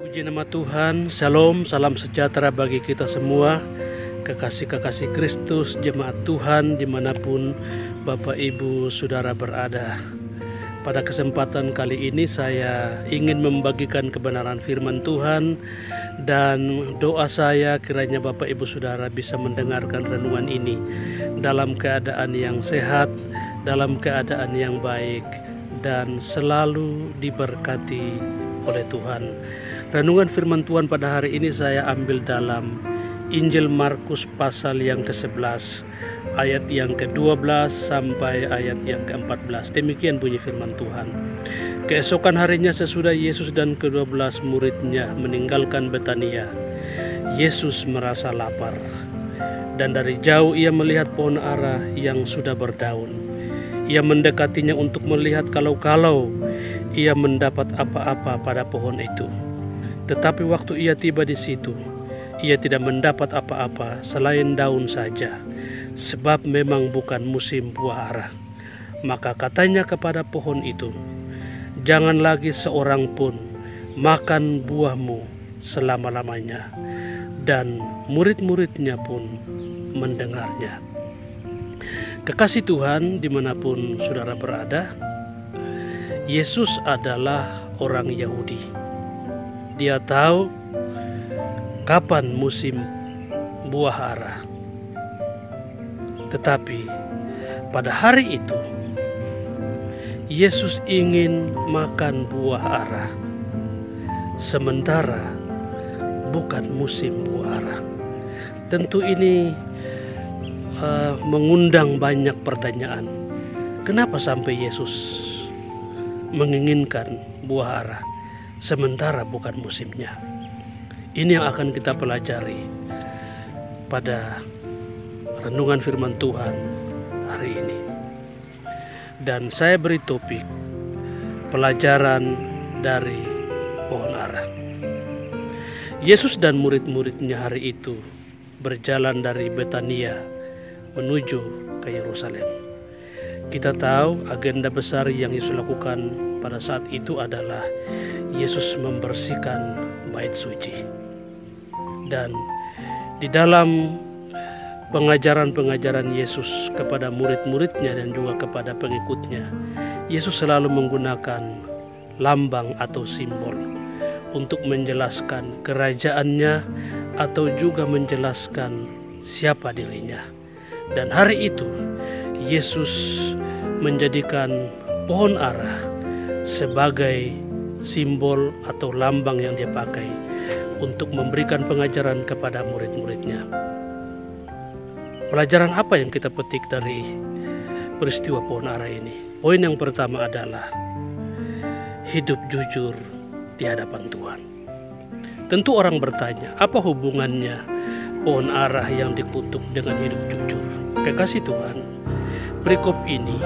Puji nama Tuhan, Shalom, salam sejahtera bagi kita semua, kekasih-kekasih Kristus, jemaat Tuhan dimanapun Bapak Ibu Saudara berada. Pada kesempatan kali ini saya ingin membagikan kebenaran firman Tuhan, dan doa saya kiranya Bapak Ibu Saudara bisa mendengarkan renungan ini dalam keadaan yang sehat, dalam keadaan yang baik, dan selalu diberkati oleh Tuhan. Renungan firman Tuhan pada hari ini saya ambil dalam Injil Markus pasal yang ke-11 ayat yang ke-12 sampai ayat yang ke-14. Demikian bunyi firman Tuhan. Keesokan harinya sesudah Yesus dan ke-12 muridnya meninggalkan Betania, Yesus merasa lapar, dan dari jauh ia melihat pohon ara yang sudah berdaun. Ia mendekatinya untuk melihat kalau ia mendapat apa-apa pada pohon itu. Tetapi waktu ia tiba di situ, ia tidak mendapat apa-apa selain daun saja, sebab memang bukan musim buah ara. Maka katanya kepada pohon itu, "Jangan lagi seorang pun makan buahmu selama-lamanya." Dan murid-muridnya pun mendengarnya. Kekasih Tuhan dimanapun saudara berada, Yesus adalah orang Yahudi. Dia tahu kapan musim buah ara. Tetapi pada hari itu Yesus ingin makan buah ara, sementara bukan musim buah ara. Tentu ini mengundang banyak pertanyaan. Kenapa sampai Yesus menginginkan buah ara sementara bukan musimnya? Ini yang akan kita pelajari pada renungan firman Tuhan hari ini. Dan saya beri topik pelajaran dari pohon ara. Yesus dan murid-muridnya hari itu berjalan dari Betania menuju ke Yerusalem. Kita tahu agenda besar yang Yesus lakukan pada saat itu adalah Yesus membersihkan bait suci. Dan di dalam pengajaran-pengajaran Yesus kepada murid-muridnya dan juga kepada pengikutnya, Yesus selalu menggunakan lambang atau simbol untuk menjelaskan kerajaannya atau juga menjelaskan siapa dirinya. Dan hari itu Yesus menjadikan pohon ara sebagai simbol atau lambang yang dia pakai untuk memberikan pengajaran kepada murid-muridnya. Pelajaran apa yang kita petik dari peristiwa pohon ara ini? Poin yang pertama adalah hidup jujur di hadapan Tuhan. Tentu orang bertanya, apa hubungannya pohon ara yang dikutuk dengan hidup jujur? Kekasih Tuhan, perikop ini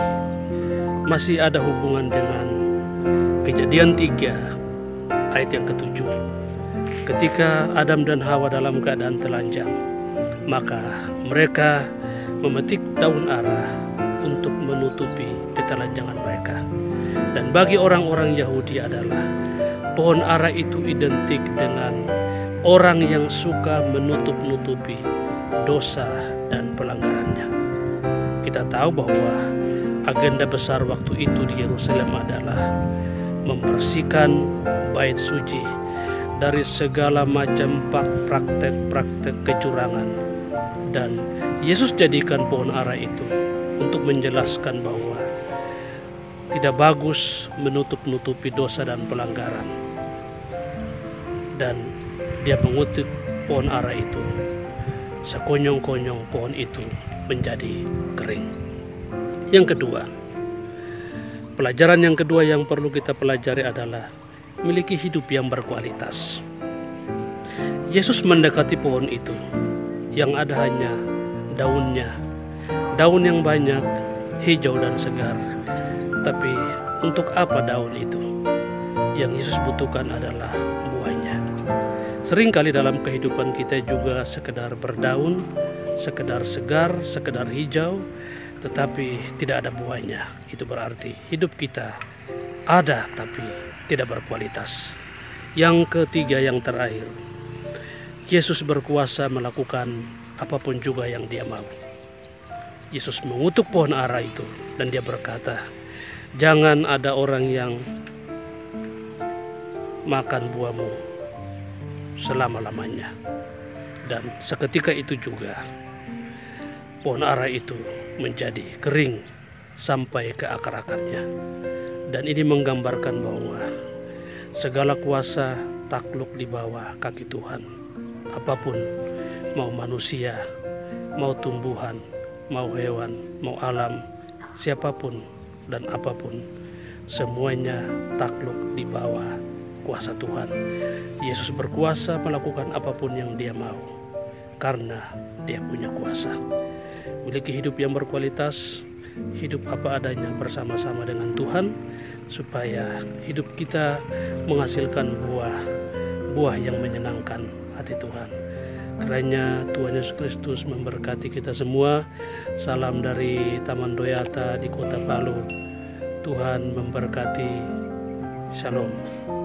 masih ada hubungan dengan Kejadian 3 ayat yang ke-7. Ketika Adam dan Hawa dalam keadaan telanjang, maka mereka memetik daun ara untuk menutupi ketelanjangan mereka. Dan bagi orang-orang Yahudi adalah pohon ara itu identik dengan orang yang suka menutup-nutupi dosa dan pelanggarannya. Kita tahu bahwa agenda besar waktu itu di Yerusalem adalah membersihkan bait suci dari segala macam praktek-praktek kecurangan. Dan Yesus jadikan pohon ara itu untuk menjelaskan bahwa tidak bagus menutup-nutupi dosa dan pelanggaran. Dan dia mengutip pohon ara itu, sekonyong-konyong pohon itu menjadi kering. Yang kedua, pelajaran yang kedua yang perlu kita pelajari adalah miliki hidup yang berkualitas. Yesus mendekati pohon itu yang ada hanya daunnya, daun yang banyak, hijau dan segar. Tapi untuk apa daun itu? Yang Yesus butuhkan adalah buahnya. Seringkali dalam kehidupan kita juga sekedar berdaun, sekedar segar, sekedar hijau, tetapi tidak ada buahnya. Itu berarti hidup kita ada tapi tidak berkualitas. Yang ketiga, yang terakhir, Yesus berkuasa melakukan apapun juga yang Dia mau. Yesus mengutuk pohon ara itu dan Dia berkata, jangan ada orang yang makan buahmu selama-lamanya. Dan seketika itu juga pohon ara itu menjadi kering sampai ke akar-akarnya. Dan ini menggambarkan bahwa segala kuasa takluk di bawah kaki Tuhan. Apapun, mau manusia, mau tumbuhan, mau hewan, mau alam, siapapun dan apapun, semuanya takluk di bawah kuasa Tuhan. Yesus berkuasa melakukan apapun yang Dia mau karena Dia punya kuasa. Miliki hidup yang berkualitas, hidup apa adanya bersama-sama dengan Tuhan, supaya hidup kita menghasilkan buah yang menyenangkan hati Tuhan. Kiranya Tuhan Yesus Kristus memberkati kita semua. Salam dari Taman Doyata di Kota Palu. Tuhan memberkati. Shalom.